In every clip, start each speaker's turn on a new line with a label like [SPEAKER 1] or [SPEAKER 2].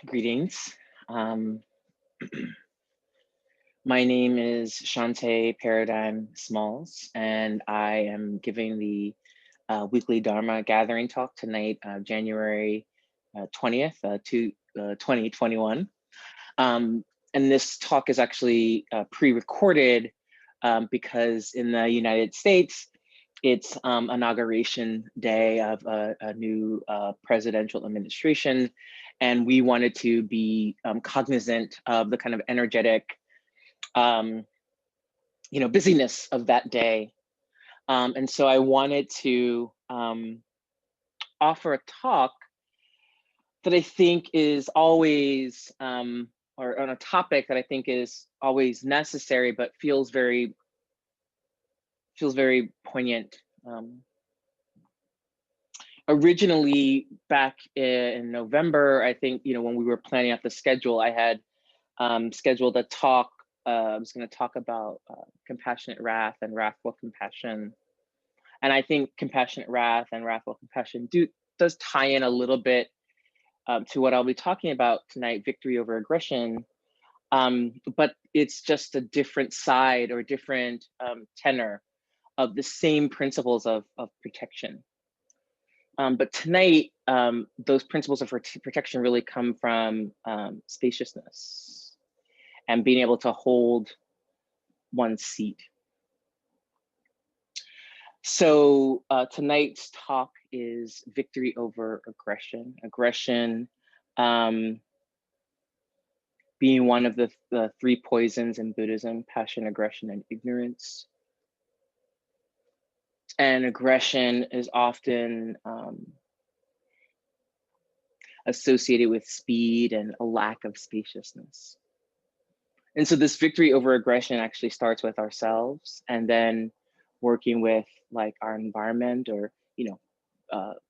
[SPEAKER 1] Greetings. Um, my name is Shante Paradigm Smalls, and I am giving the weekly Dharma gathering talk tonight, January 20th, 2021. And this talk is actually pre-recorded because in the United States, it's inauguration day of a new presidential administration. And we wanted to be cognizant of the kind of energetic, busyness of that day. And so I wanted to offer a talk that I think is always, or on a topic that I think is always necessary, but feels very poignant. Originally, back in November, I think, when we were planning out the schedule, I had scheduled a talk. I was going to talk about compassionate wrath and wrathful compassion. And I think compassionate wrath and wrathful compassion does tie in a little bit to what I'll be talking about tonight, victory over aggression. But it's just a different side or different tenor of the same principles of protection. But tonight, those principles of protection really come from spaciousness and being able to hold one's seat. So tonight's talk is victory over aggression. Aggression being one of the three poisons in Buddhism: passion, aggression, and ignorance. And aggression is often associated with speed and a lack of spaciousness. And so this victory over aggression actually starts with ourselves, and then working with like our environment or,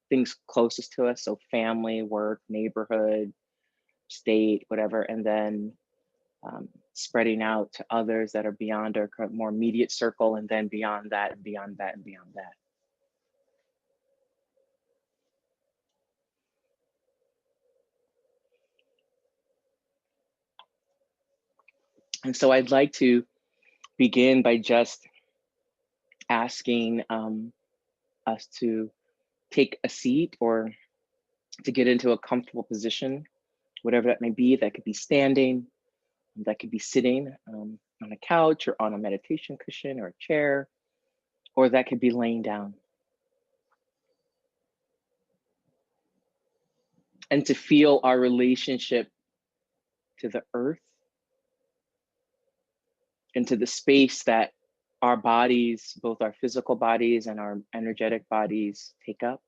[SPEAKER 1] things closest to us. So family, work, neighborhood, state, whatever, and then spreading out to others that are beyond our more immediate circle, and then beyond that, and beyond that, and beyond that. And so I'd like to begin by just asking us to take a seat or to get into a comfortable position, whatever that may be. That could be standing, that could be sitting on a couch or on a meditation cushion or a chair, or that could be laying down. And to feel our relationship to the earth and to the space that our bodies, both our physical bodies and our energetic bodies, take up.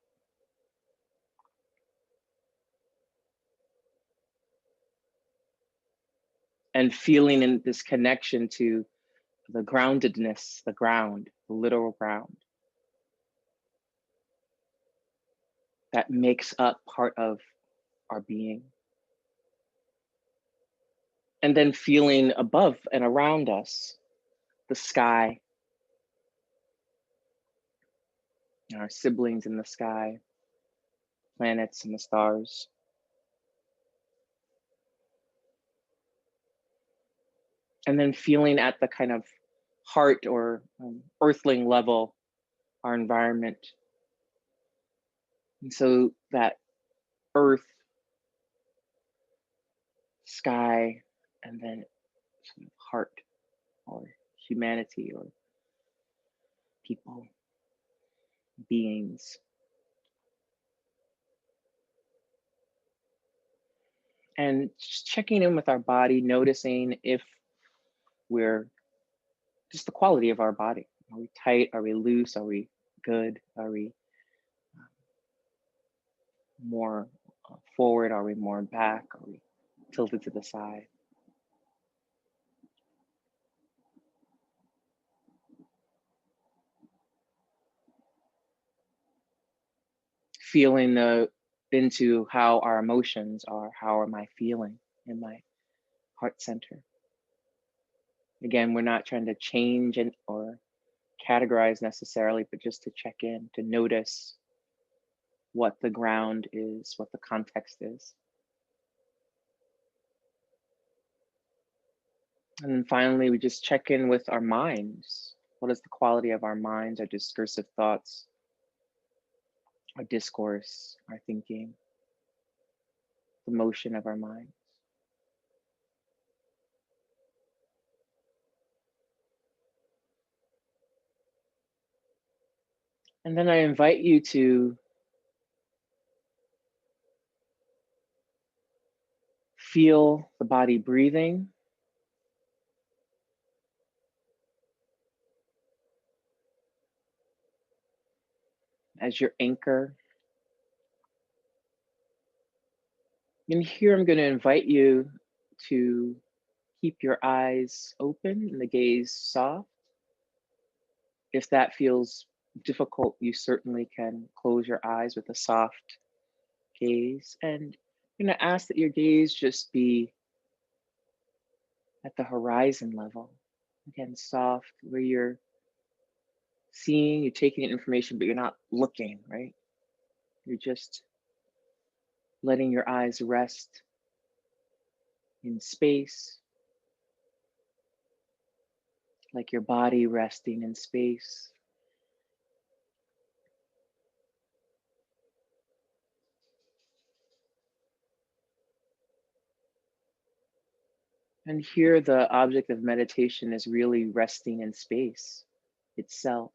[SPEAKER 1] And feeling in this connection to the groundedness, the ground, the literal ground that makes up part of our being. And then feeling above and around us, the sky, our siblings in the sky, planets and the stars. And then feeling at the kind of heart or earthling level, our environment. And so that earth, sky, and then heart or humanity or people, beings. And just checking in with our body, noticing if we're just the quality of our body. Are we tight? Are we loose? Are we good? Are we more forward? Are we more back? Are we tilted to the side? Feeling into how our emotions are. How am I feeling in my heart center? Again, we're not trying to change or categorize necessarily, but just to check in, to notice what the ground is, what the context is. And then finally, we just check in with our minds. What is the quality of our minds, our discursive thoughts, our discourse, our thinking, the motion of our minds? And then I invite you to feel the body breathing as your anchor. And here I'm going to invite you to keep your eyes open and the gaze soft. If that feels difficult, you certainly can close your eyes with a soft gaze. And I'm going to ask that your gaze just be at the horizon level. Again, soft, where you're seeing, you're taking in information, but you're not looking, right? You're just letting your eyes rest in space, like your body resting in space. And here, the object of meditation is really resting in space itself.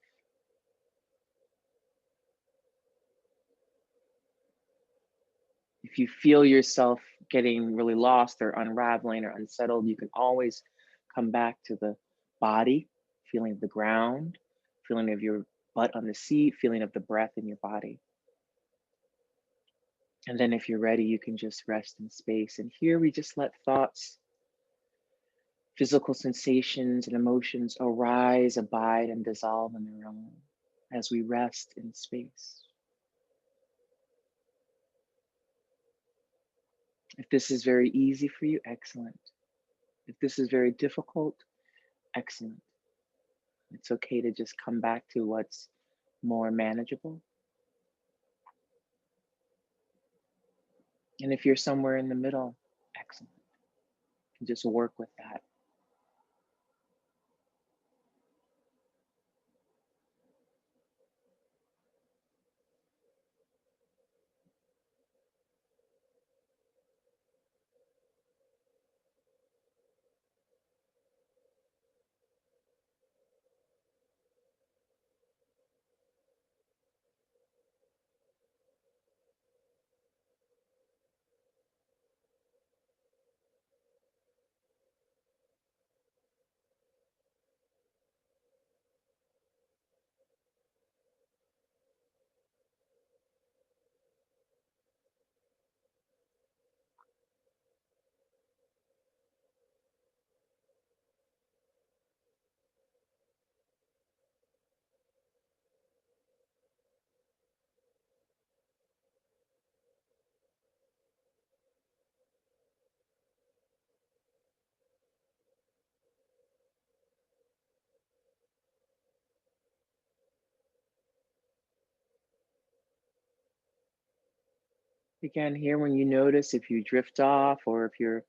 [SPEAKER 1] If you feel yourself getting really lost or unraveling or unsettled, you can always come back to the body, feeling of the ground, feeling of your butt on the seat, feeling of the breath in your body. And then, if you're ready, you can just rest in space. And here we just let thoughts, physical sensations, and emotions arise, abide, and dissolve on their own as we rest in space. If this is very easy for you, excellent. If this is very difficult, excellent. It's okay to just come back to what's more manageable. And if you're somewhere in the middle, excellent. You can just work with that. Again, here when you notice if you drift off or if you're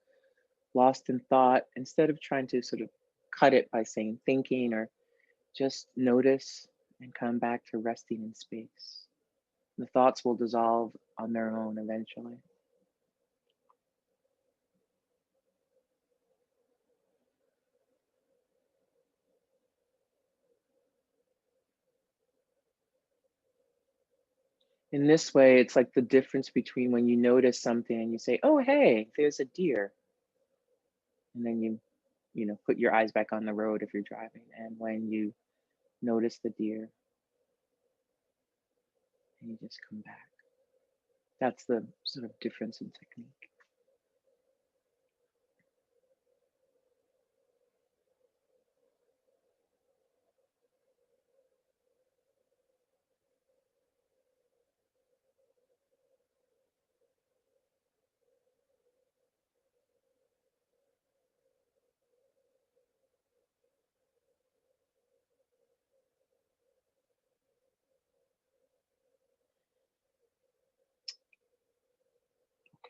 [SPEAKER 1] lost in thought, instead of trying to sort of cut it by saying thinking, or just notice and come back to resting in space. The thoughts will dissolve on their own eventually. In this way, it's like the difference between when you notice something and you say, "Oh, hey, there's a deer," and then you put your eyes back on the road if you're driving, and when you notice the deer and you just come back. That's the sort of difference in technique.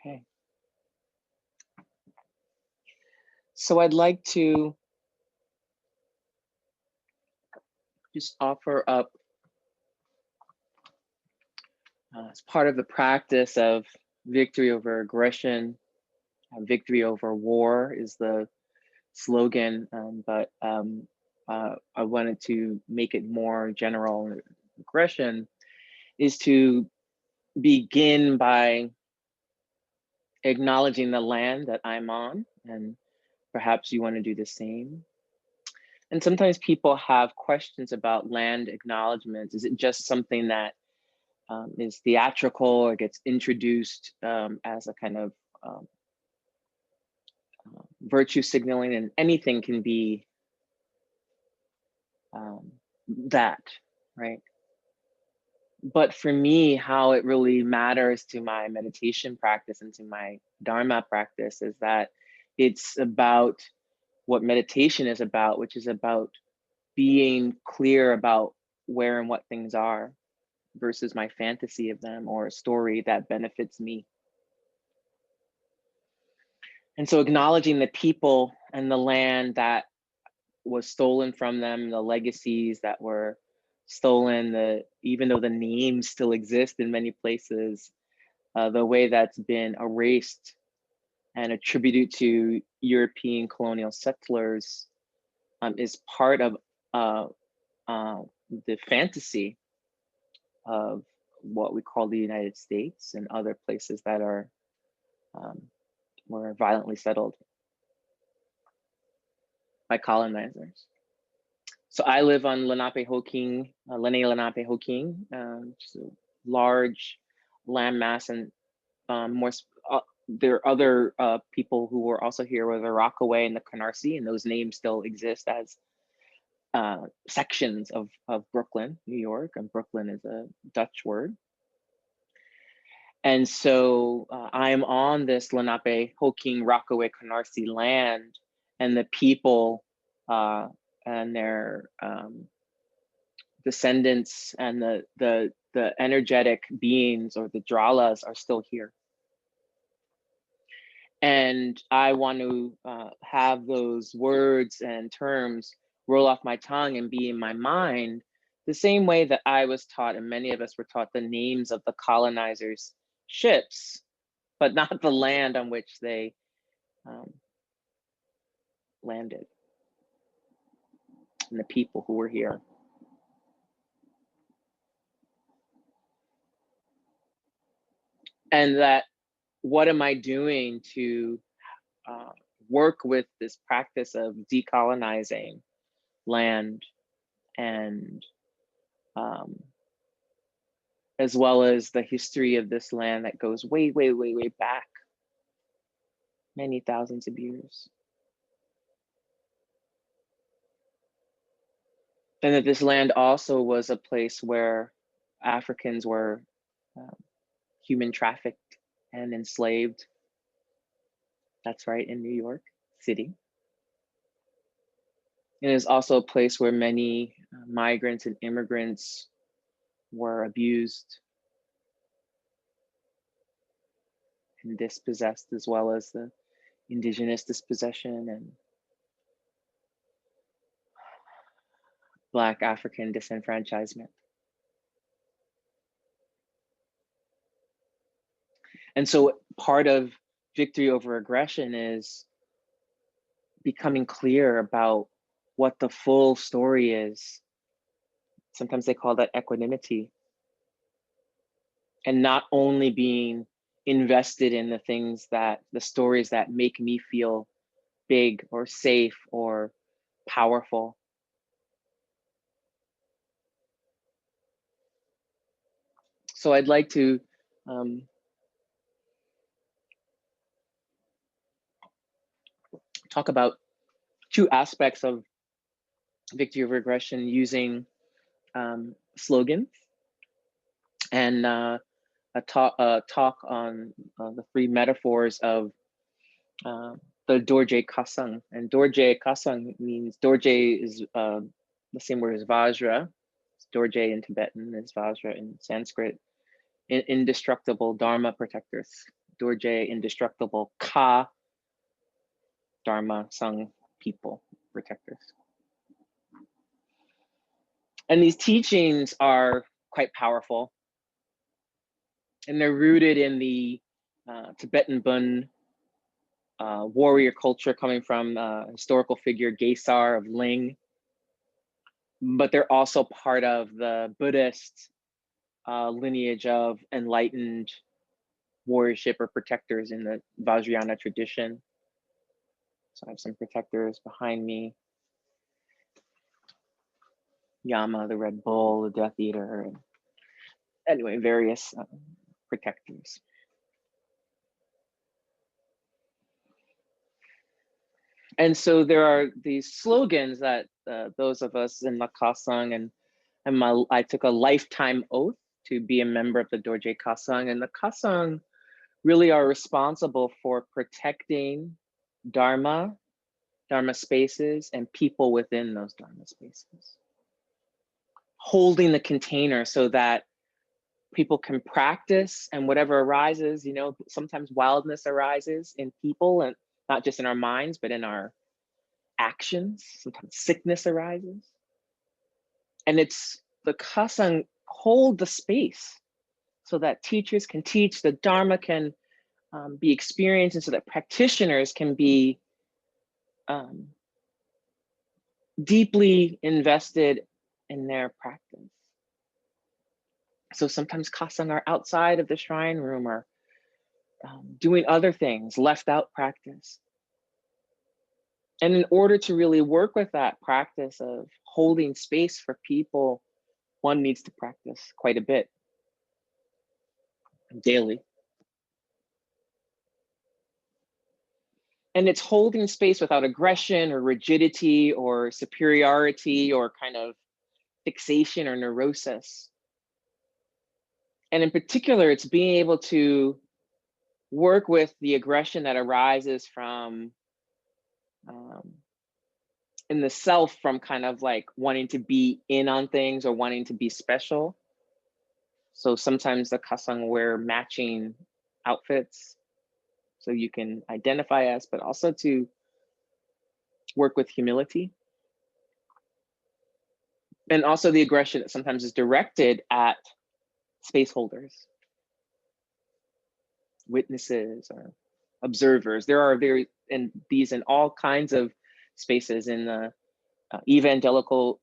[SPEAKER 1] Okay. So I'd like to just offer up, as part of the practice of victory over aggression, victory over war is the slogan, but I wanted to make it more general. Aggression is to begin by acknowledging the land that I'm on, and perhaps you want to do the same. And sometimes people have questions about land acknowledgement. Is it just something that is theatrical or gets introduced as a kind of um, virtue signaling, and anything can be that, right? But for me, how it really matters to my meditation practice and to my Dharma practice is that it's about what meditation is about, which is about being clear about where and what things are versus my fantasy of them or a story that benefits me. And so acknowledging the people and the land that was stolen from them, the legacies that were stolen, even though the names still exist in many places, the way that's been erased and attributed to European colonial settlers is part of the fantasy of what we call the United States and other places that are were violently settled by colonizers. So I live on Lenape-Hoking, Lenape-Hoking, which is a large landmass, and there are other people who were also here with the Rockaway and the Canarsie, and those names still exist as sections of Brooklyn, New York, and Brooklyn is a Dutch word. And so I'm on this Lenape-Hoking, Rockaway, Canarsie land, and the people and their descendants and the energetic beings or the Dralas are still here. And I want to have those words and terms roll off my tongue and be in my mind the same way that I was taught, and many of us were taught, the names of the colonizers' ships, but not the land on which they landed and the people who were here. And that, what am I doing to work with this practice of decolonizing land, and as well as the history of this land that goes way, way, way, way back, many thousands of years. And that this land also was a place where Africans were human trafficked and enslaved. That's right, in New York City. It is also a place where many migrants and immigrants were abused and dispossessed, as well as the indigenous dispossession and Black African disenfranchisement. And so part of victory over aggression is becoming clear about what the full story is. Sometimes they call that equanimity. And not only being invested in the things that, the stories that make me feel big or safe or powerful. So I'd like to talk about two aspects of victory over aggression using slogans, and a talk on the three metaphors of the Dorje Kasang. And Dorje Kasang means, Dorje is the same word as Vajra. Dorje in Tibetan is Vajra in Sanskrit. Indestructible Dharma protectors. Dorje, indestructible. Ka Dharma Sangha people, protectors. And these teachings are quite powerful, and they're rooted in the Tibetan Bun warrior culture coming from historical figure Gesar of Ling, but they're also part of the Buddhist lineage of enlightened warriorship or protectors in the Vajrayana tradition. So I have some protectors behind me. Yama, the Red Bull, the Death Eater, and anyway, various protectors. And so there are these slogans that those of us in the Kasang, and I took a lifetime oath to be a member of the Dorje Kasang, and the Kasang really are responsible for protecting Dharma spaces, and people within those Dharma spaces. Holding the container so that people can practice, and whatever arises, sometimes wildness arises in people, and not just in our minds, but in our actions. Sometimes sickness arises. And it's the Kasang hold the space so that teachers can teach, the Dharma can be experienced, and so that practitioners can be deeply invested in their practice. So sometimes Kasang are outside of the shrine room, or doing other things, left out practice. And in order to really work with that practice of holding space for people, one needs to practice quite a bit daily. And it's holding space without aggression or rigidity or superiority or kind of fixation or neurosis. And in particular, it's being able to work with the aggression that arises from in the self, from kind of like wanting to be in on things or wanting to be special. So sometimes the Kasang wear matching outfits so you can identify us, but also to work with humility. And also the aggression that sometimes is directed at space holders, witnesses, or observers. There are these in all kinds of spaces. In the evangelical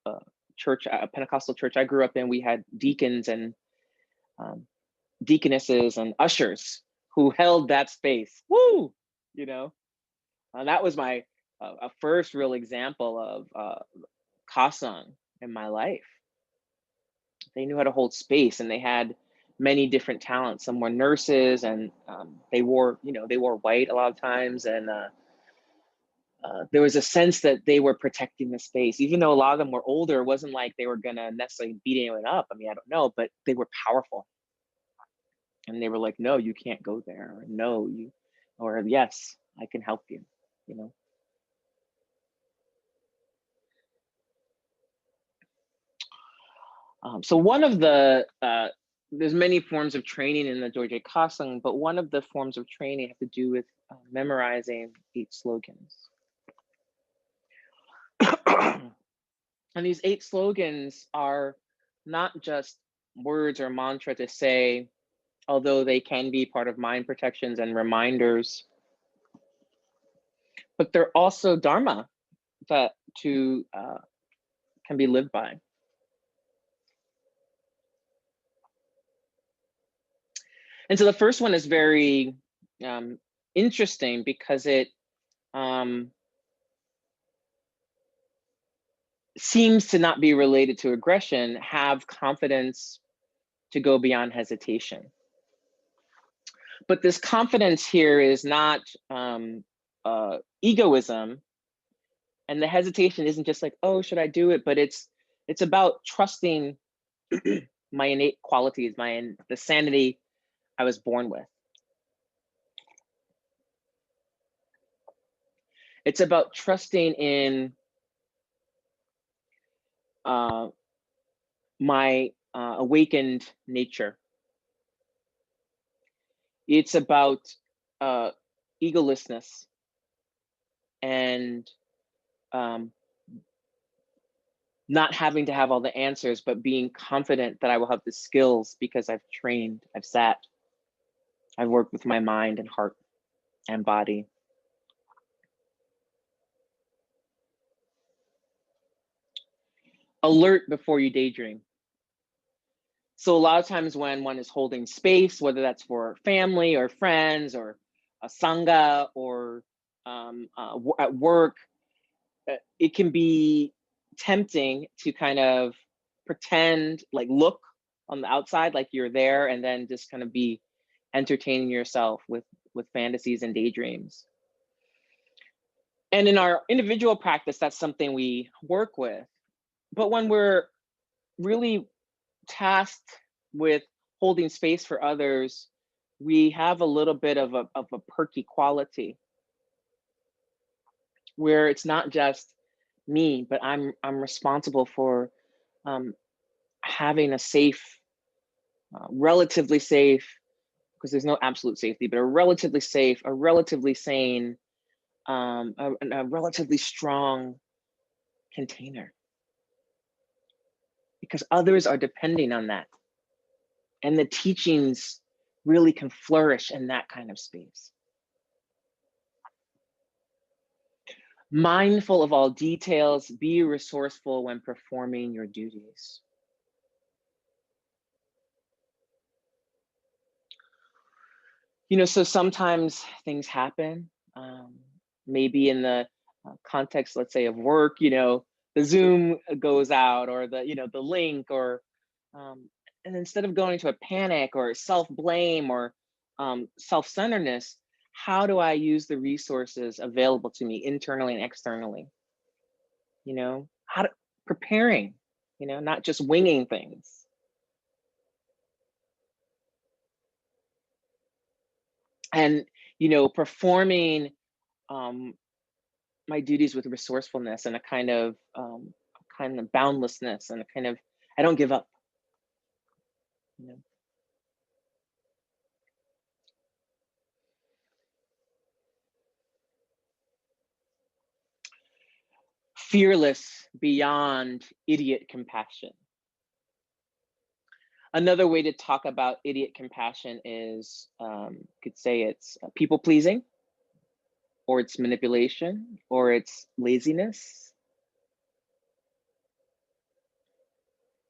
[SPEAKER 1] church, Pentecostal church I grew up in, we had deacons and deaconesses and ushers who held that space. Woo! And that was my a first real example of Kasang in my life. They knew how to hold space, and they had many different talents. Some were nurses, and they wore white a lot of times, and there was a sense that they were protecting the space. Even though a lot of them were older, it wasn't like they were gonna necessarily beat anyone up. I mean, I don't know, but they were powerful. And they were like, no, you can't go there, or no, or yes, I can help you, So one of the, there's many forms of training in the Dorje Kasang, but one of the forms of training have to do with memorizing 8 slogans. And these 8 slogans are not just words or mantra to say, although they can be part of mind protections and reminders, but they're also Dharma that can be lived by. And so the first one is very interesting because it seems to not be related to aggression. Have confidence to go beyond hesitation. But this confidence here is not egoism, and the hesitation isn't just like, oh, should I do it? But it's about trusting my innate qualities, the sanity I was born with. It's about trusting in my awakened nature. It's about egolessness. and not having to have all the answers, but being confident that I will have the skills because I've trained, I've sat, I've worked with my mind and heart and body. Alert before you daydream. So a lot of times when one is holding space, whether that's for family or friends or a sangha or at work, it can be tempting to kind of pretend, like look on the outside like you're there, and then just kind of be entertaining yourself with fantasies and daydreams. And in our individual practice, that's something we work with. But when we're really tasked with holding space for others, we have a little bit of a perky quality where it's not just me, but I'm responsible for having a safe, relatively safe, because there's no absolute safety, but a relatively safe, a relatively sane, a relatively strong container, because others are depending on that. And the teachings really can flourish in that kind of space. Mindful of all details, be resourceful when performing your duties. So sometimes things happen, maybe in the context, let's say, of work, the Zoom goes out, or the link, or, and instead of going into a panic or self-blame or self-centeredness, how do I use the resources available to me internally and externally? How to preparing, not just winging things. And, performing my duties with resourcefulness and a kind of boundlessness and a kind of, I don't give up. Fearless beyond idiot compassion. Another way to talk about idiot compassion is, could say it's people pleasing, or it's manipulation, or it's laziness,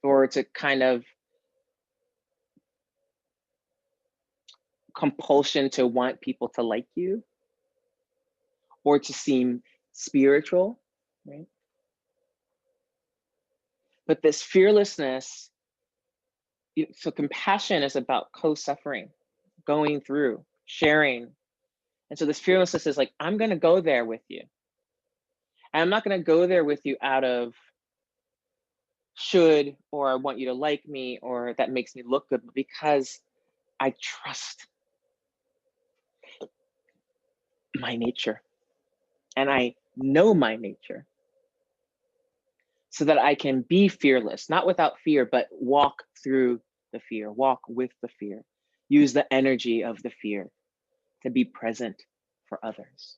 [SPEAKER 1] or it's a kind of compulsion to want people to like you or to seem spiritual, right? But this fearlessness, so compassion is about co-suffering, going through, sharing. And so this fearlessness is like, I'm going to go there with you. And I'm not going to go there with you out of should, or I want you to like me, or that makes me look good, because I trust my nature and I know my nature, so that I can be fearless, not without fear, but walk through the fear, walk with the fear, use the energy of the fear to be present for others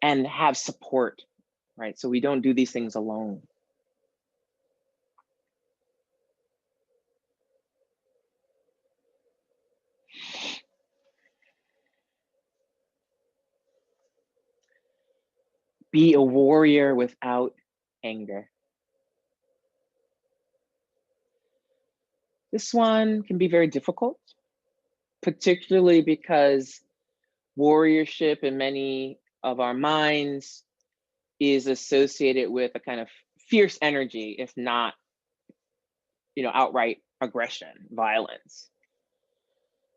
[SPEAKER 1] and have support, right? So we don't do these things alone. Be a warrior without anger. This one can be very difficult, particularly because warriorship in many of our minds is associated with a kind of fierce energy, if not, outright aggression, violence.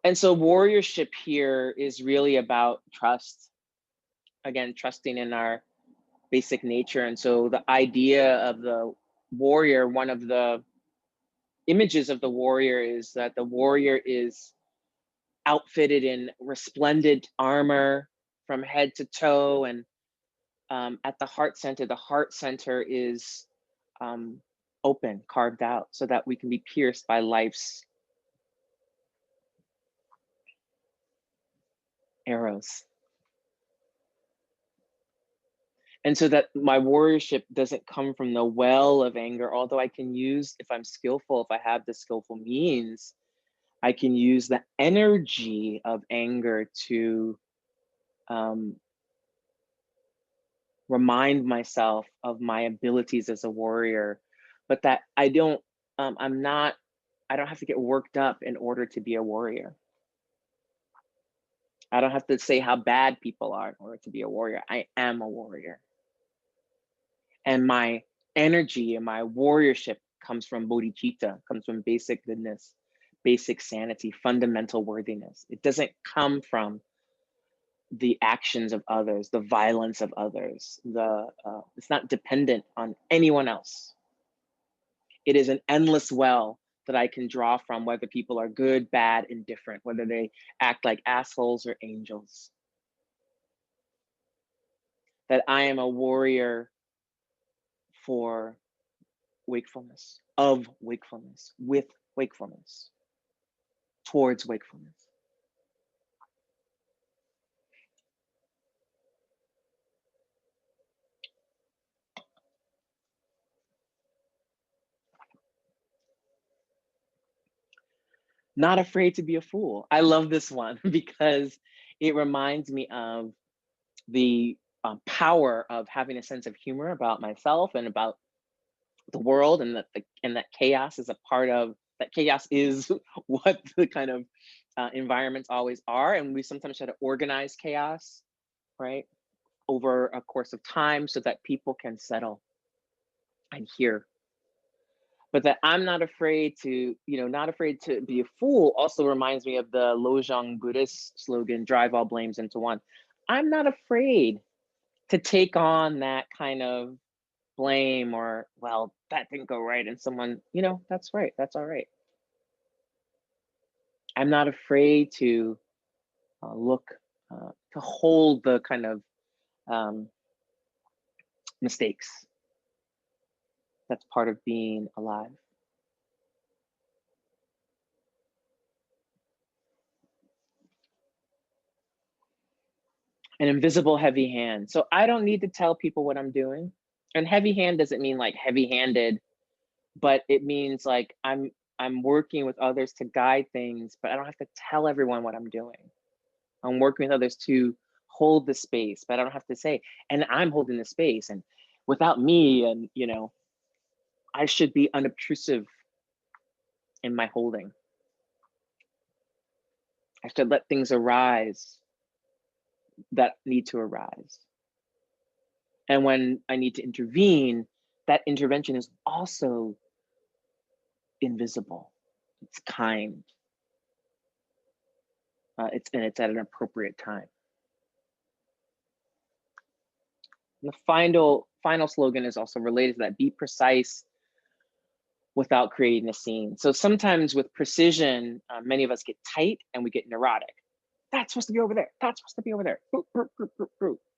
[SPEAKER 1] And so warriorship here is really about trust. Again, trusting in our basic nature. And so the idea of the warrior, one of the images of the warrior is that the warrior is outfitted in resplendent armor from head to toe. And at the heart center is open, carved out, so that we can be pierced by life's arrows. And so that my warriorship doesn't come from the well of anger, although I can use, if I'm skillful, if I have the skillful means, I can use the energy of anger to um, remind myself of my abilities as a warrior, but that I don't have to get worked up in order to be a warrior. I don't have to say how bad people are in order to be a warrior. I am a warrior. And my energy and my warriorship comes from bodhicitta, comes from basic goodness, basic sanity, fundamental worthiness. It doesn't come from the actions of others, the violence of others. It's not dependent on anyone else. It is an endless well that I can draw from, whether people are good, bad, indifferent, whether they act like assholes or angels. That I am a warrior for wakefulness, of wakefulness, with wakefulness, towards wakefulness. Not afraid to be a fool. I love this one because it reminds me of the power of having a sense of humor about myself and about the world, and that chaos is a part of that. Chaos is what the kind of environments always are, and we sometimes try to organize chaos, right, over a course of time so that people can settle and hear. But that I'm not afraid to, not afraid to be a fool also reminds me of the Lojong Buddhist slogan, drive all blames into one. I'm not afraid to take on that kind of blame, or, well, that didn't go right. And someone, that's right. That's all right. I'm not afraid to to hold the kind of um, mistakes. That's part of being alive. An invisible heavy hand. So I don't need to tell people what I'm doing. And heavy hand doesn't mean like heavy handed, but it means like I'm working with others to guide things, but I don't have to tell everyone what I'm doing. I'm working with others to hold the space, but I don't have to say, and I'm holding the space. And without me, and I should be unobtrusive in my holding. I should let things arise that need to arise. And when I need to intervene, that intervention is also invisible. It's kind. It's at an appropriate time. And the final slogan is also related to that: be precise without creating a scene. So sometimes with precision, many of us get tight and we get neurotic. That's supposed to be over there. That's supposed to be over there.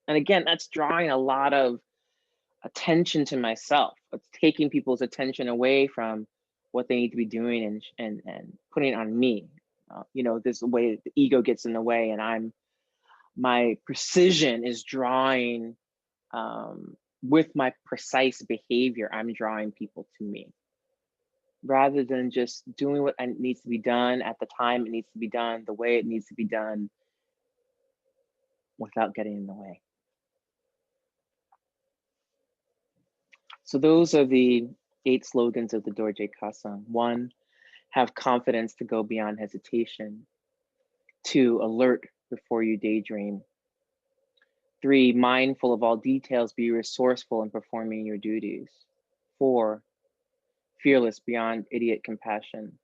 [SPEAKER 1] And again, that's drawing a lot of attention to myself. It's taking people's attention away from what they need to be doing, and putting it on me. This way the ego gets in the way, and my precision is drawing, with my precise behavior, I'm drawing people to me, rather than just doing what needs to be done at the time it needs to be done, the way it needs to be done, without getting in the way. So those are the 8 slogans of the Dorje Kasang. 1, have confidence to go beyond hesitation. 2, alert before you daydream. 3, mindful of all details, be resourceful in performing your duties. 4, fearless beyond idiot compassion.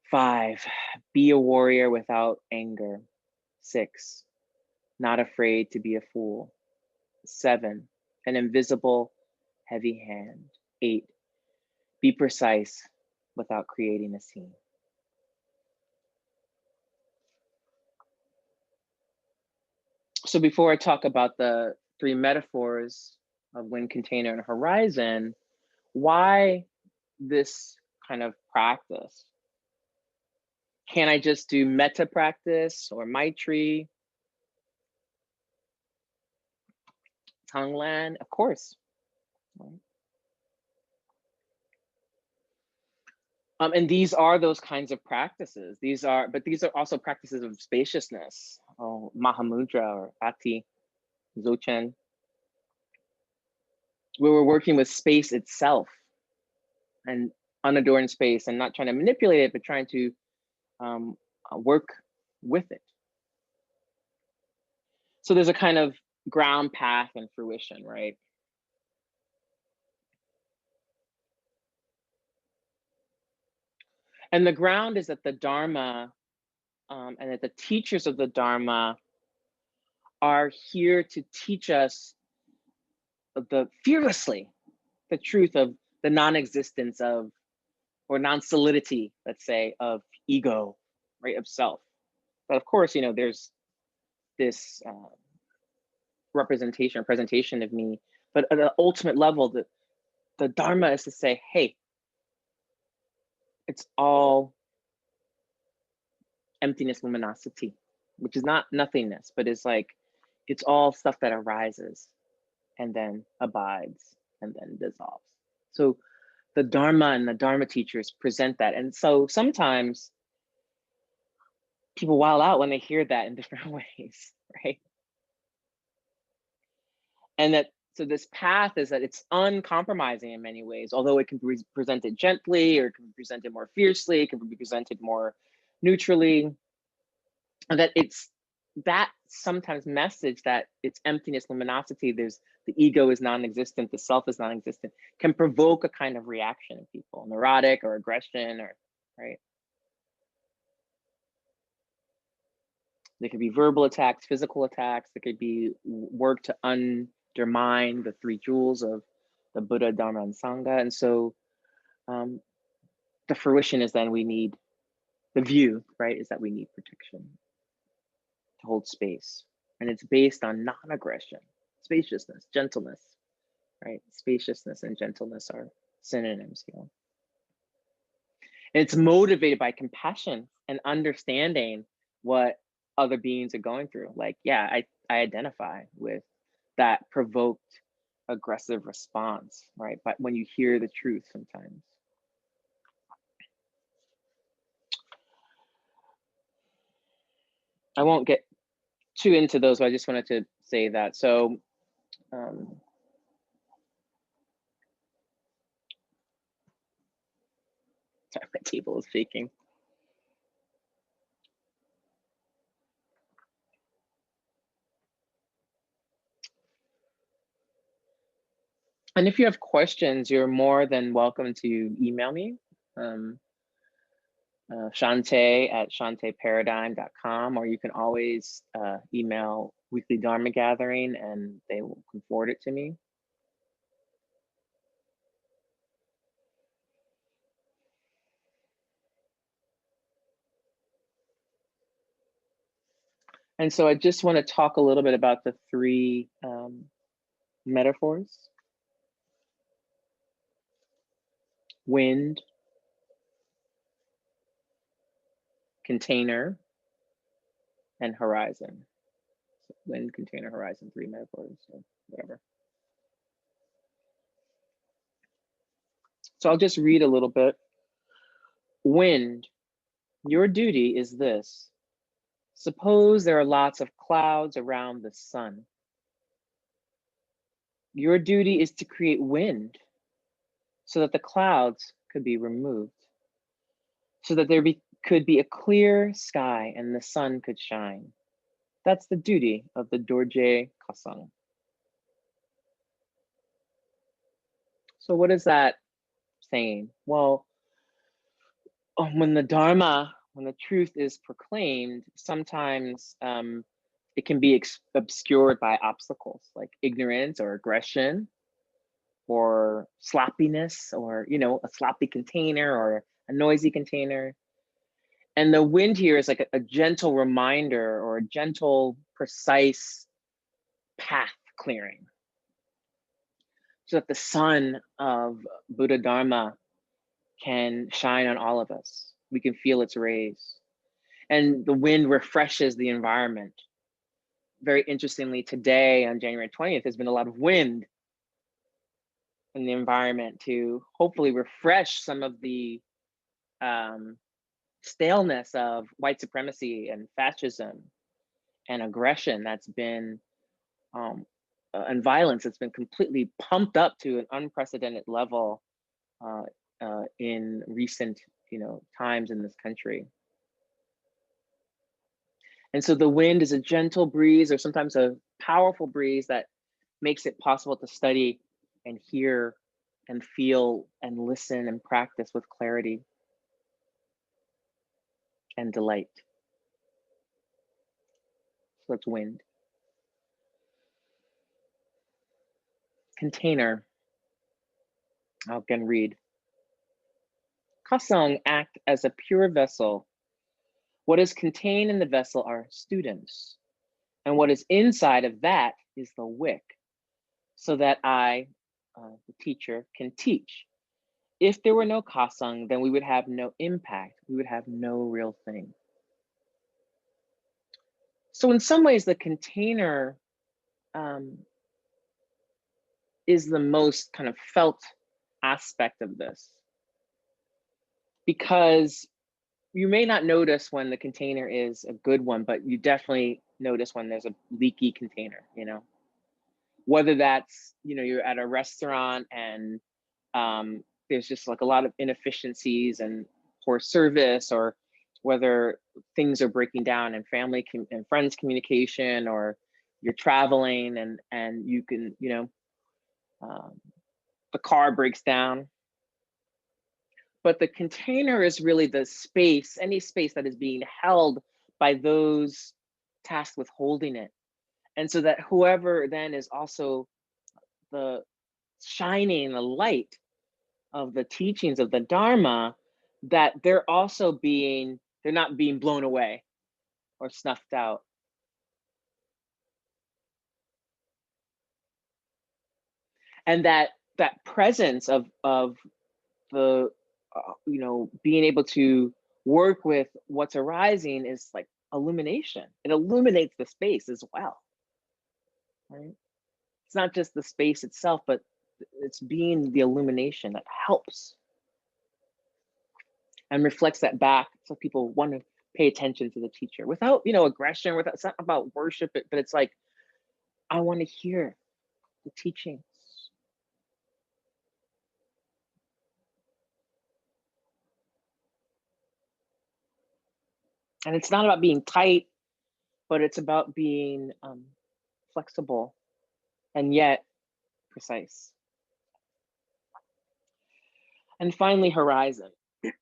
[SPEAKER 1] 5, be a warrior without anger. 6, not afraid to be a fool. 7, an invisible heavy hand. 8, be precise without creating a scene. So before I talk about the 3 metaphors of wind, container, and horizon, why this kind of practice? Can I just do metta practice or Maitri? Tonglan, of course. Right? And these are those kinds of practices. But these are also practices of spaciousness. Oh, Mahamudra or Ati, Zochen, where we're working with space itself and unadorned space, and not trying to manipulate it, but trying to work with it. So there's a kind of ground path and fruition, right? And the ground is that the Dharma and that the teachers of the Dharma are here to teach us fearlessly the truth of the non-existence of, or non-solidity, let's say, of ego, right, of self. But of course, there's this representation or presentation of me, but at an ultimate level, the Dharma is to say, hey, it's all emptiness, luminosity, which is not nothingness, but it's all stuff that arises and then abides and then dissolves. So the Dharma and the Dharma teachers present that. And so sometimes people wild out when they hear that in different ways, right? And so this path is that it's uncompromising in many ways, although it can be presented gently, or it can be presented more fiercely, it can be presented more neutrally. And that it's that sometimes message that it's emptiness, luminosity, the ego is non-existent, the self is non-existent, can provoke a kind of reaction in people, neurotic or aggression, or right. There could be verbal attacks, physical attacks. There could be work to undermine the three jewels of the Buddha, Dharma, and Sangha. And so the fruition is then we need, the view, right, is that we need protection to hold space. And it's based on non-aggression, spaciousness, gentleness, right? Spaciousness and gentleness are synonyms here. And it's motivated by compassion and understanding what other beings are going through. Like, yeah, I identify with that provoked aggressive response, right? But when you hear the truth sometimes. I won't get too into those, but I just wanted to say that. So sorry, my table is shaking. And if you have questions, you're more than welcome to email me, Shante at shanteparadigm.com, or you can always email Weekly Dharma Gathering and they will forward it to me. And so I just want to talk a little bit about the three metaphors: wind, container, and horizon. So wind, container, horizon, three metaphors, or whatever. So I'll just read a little bit. Wind, your duty is this. Suppose there are lots of clouds around the sun. Your duty is to create wind so that the clouds could be removed, so that could be a clear sky and the sun could shine. That's the duty of the Dorje Kasang. So what is that saying? Well, when the Dharma, when the truth is proclaimed, sometimes it can be obscured by obstacles like ignorance or aggression or sloppiness, or a sloppy container or a noisy container. And the wind here is like a gentle reminder or a gentle, precise path clearing, so that the sun of Buddha Dharma can shine on all of us. We can feel its rays. And the wind refreshes the environment very interestingly, today on January 20th, there's been a lot of wind in the environment to hopefully refresh some of the staleness of white supremacy and fascism and aggression that's been and violence that's been completely pumped up to an unprecedented level in recent, times in this country. And so the wind is a gentle breeze or sometimes a powerful breeze that makes it possible to study and hear and feel and listen and practice with clarity and delight. So that's wind. Container. I'll again read. Kasang act as a pure vessel. What is contained in the vessel are students, and what is inside of that is the wick, so that I, the teacher, can teach. If there were no kasang, then we would have no impact. We would have no real thing. So in some ways, the container is the most kind of felt aspect of this, because you may not notice when the container is a good one, but you definitely notice when there's a leaky container, whether that's, you're at a restaurant and there's just like a lot of inefficiencies and poor service, or whether things are breaking down in family and friends communication, or you're traveling and you can, the car breaks down. But the container is really the space, any space that is being held by those tasked with holding it. And so that whoever then is also the shining the light of the teachings of the Dharma, that they're not being blown away or snuffed out. And that presence of the, being able to work with what's arising is like illumination. It illuminates the space as well, right? It's not just the space itself, but it's being the illumination that helps and reflects that back, so people want to pay attention to the teacher without, aggression, without, it's not about worship, but it's like, I want to hear the teachings. And it's not about being tight, but it's about being flexible and yet precise. And finally, horizon.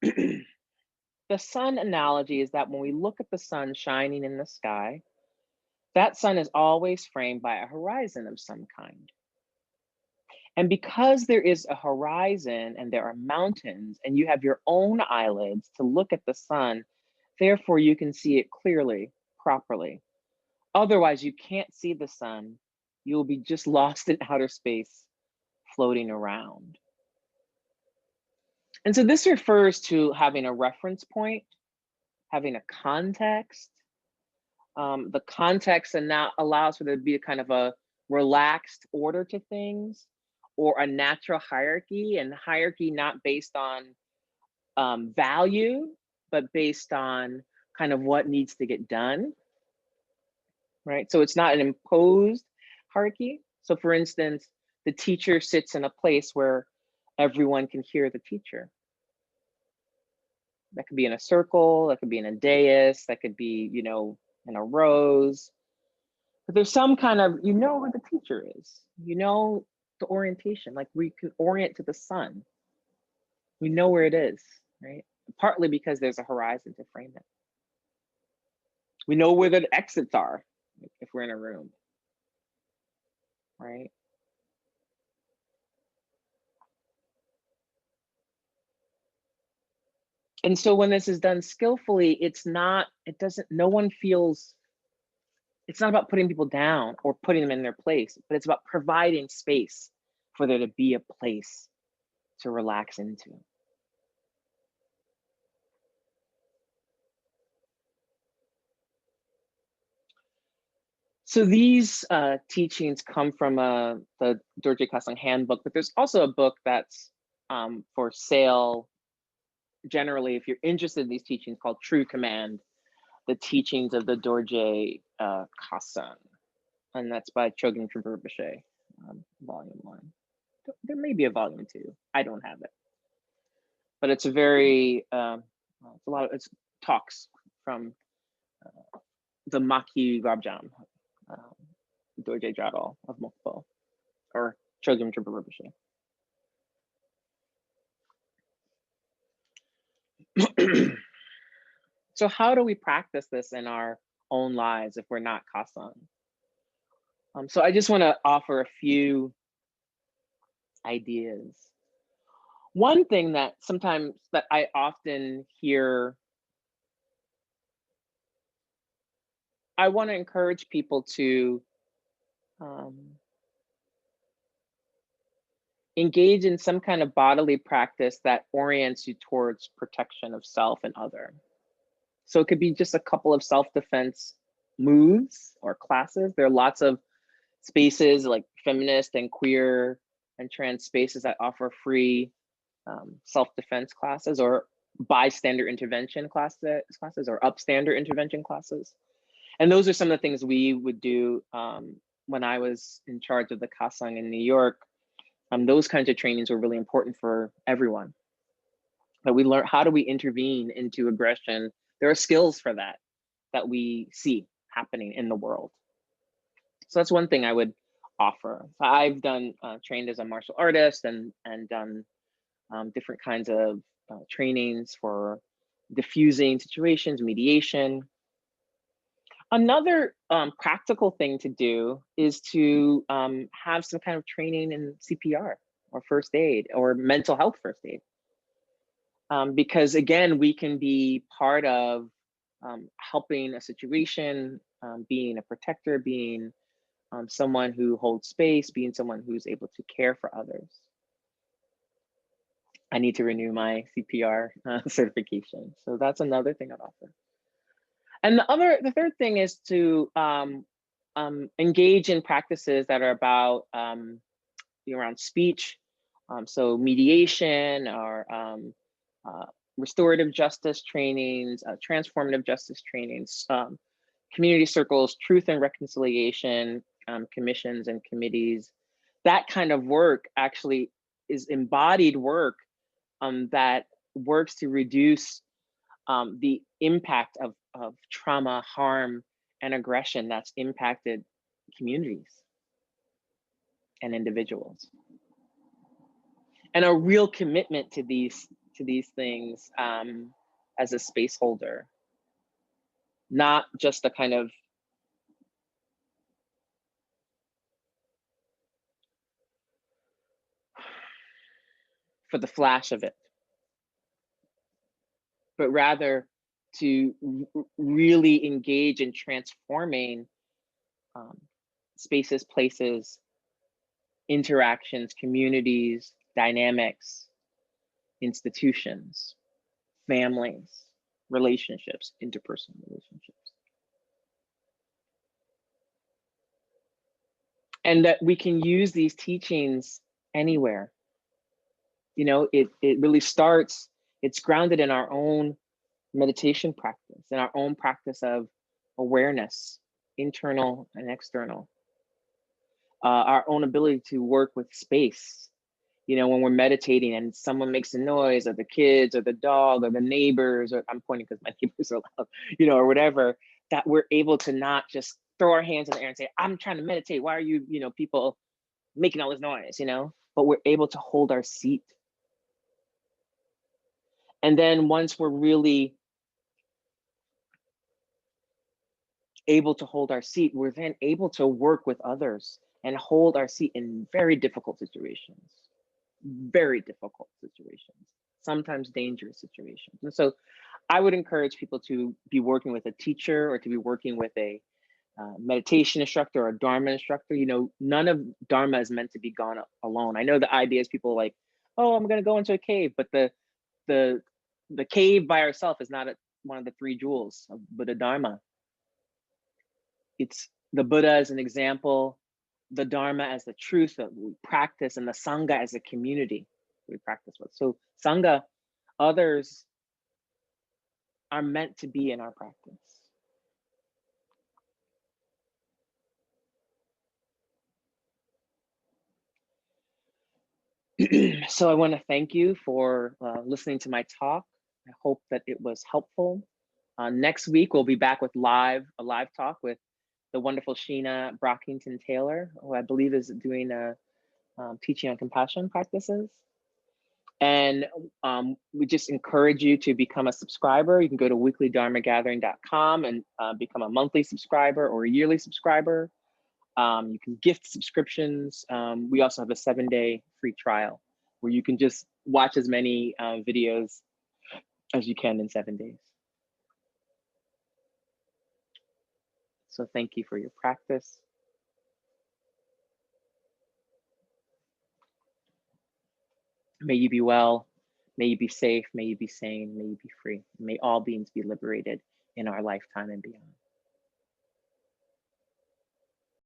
[SPEAKER 1] The sun analogy is that when we look at the sun shining in the sky, that sun is always framed by a horizon of some kind. And because there is a horizon and there are mountains and you have your own eyelids to look at the sun, therefore you can see it clearly, properly. Otherwise, you can't see the sun. You'll be just lost in outer space, floating around. And so this refers to having a reference point, having a context. The context and now allows for there to be a kind of a relaxed order to things, or a natural hierarchy, and hierarchy not based on value, but based on kind of what needs to get done, right? So it's not an imposed hierarchy. So for instance, the teacher sits in a place where everyone can hear the teacher. That could be in a circle, that could be in a dais, that could be, in a rows. But there's some kind of, where the teacher is, the orientation, like we can orient to the sun. We know where it is, right? Partly because there's a horizon to frame it. We know where the exits are if we're in a room, right? And so when this is done skillfully, no one feels, it's not about putting people down or putting them in their place, but it's about providing space for there to be a place to relax into. So these teachings come from the Dorje Kasang handbook, but there's also a book that's for sale generally if you're interested in these teachings, called True Command, the teachings of the Dorje Kasang. And that's by Chogyam Trungpa Rinpoche, volume 1. There may be a volume 2. I don't have it. But it's a very, it's talks from the Maki Rabjam, Dorje Jadal of Mokpo, or Chogyam Trungpa Rinpoche. So how do we practice this in our own lives if we're not Kasang? So I just want to offer a few ideas. One thing that sometimes that I often hear, I want to encourage people to engage in some kind of bodily practice that orients you towards protection of self and other. So it could be just a couple of self-defense moves or classes. There are lots of spaces like feminist and queer and trans spaces that offer free self-defense classes or bystander intervention classes or upstander intervention classes. And those are some of the things we would do when I was in charge of the Kasang in New York. Those kinds of trainings were really important for everyone. That we learn, how do we intervene into aggression? There are skills for that that we see happening in the world. So that's one thing I would offer. I've done trained as a martial artist and done different kinds of trainings for diffusing situations, mediation. Another practical thing to do is to have some kind of training in CPR or first aid or mental health first aid. Because again, we can be part of helping a situation, being a protector, being someone who holds space, being someone who's able to care for others. I need to renew my CPR certification. So that's another thing I'd offer. And the third thing is to engage in practices that are about around speech. So mediation or restorative justice trainings, transformative justice trainings, community circles, truth and reconciliation commissions and committees. That kind of work actually is embodied work that works to reduce the impact of trauma, harm, and aggression that's impacted communities and individuals. And a real commitment to these things as a space holder, not just a kind of for the flash of it, but rather to really engage in transforming spaces, places, interactions, communities, dynamics, institutions, families, relationships, interpersonal relationships. And that we can use these teachings anywhere. You know, it really starts, it's grounded in our own meditation practice, in our own practice of awareness, internal and external. Our own ability to work with space. You know, when we're meditating and someone makes a noise, or the kids or the dog or the neighbors, or I'm pointing because my neighbors are loud, you know, or whatever, that we're able to not just throw our hands in the air and say, I'm trying to meditate. Why are you, you know, people making all this noise, you know? But we're able to hold our seat. And then once we're really able to hold our seat, we're then able to work with others and hold our seat in very difficult situations, sometimes dangerous situations. And so I would encourage people to be working with a teacher or to be working with a meditation instructor or a Dharma instructor. You know, none of Dharma is meant to be gone alone. I know the idea is people like, oh, I'm going to go into a cave, but the cave by ourselves is not one of the 3 jewels of Buddha Dharma. It's the Buddha as an example, the Dharma as the truth that we practice, and the Sangha as a community we practice with. So Sangha, others are meant to be in our practice. So I want to thank you for listening to my talk. I hope that it was helpful. Next week, we'll be back with a live talk with the wonderful Sheena Brockington Taylor, who I believe is doing a teaching on compassion practices. And we just encourage you to become a subscriber. You can go to weeklydharmagathering.com and become a monthly subscriber or a yearly subscriber. You can gift subscriptions. We also have a 7-day free trial where you can just watch as many videos as you can in 7 days. So thank you for your practice. May you be well, may you be safe, may you be sane, may you be free. May all beings be liberated in our lifetime and beyond.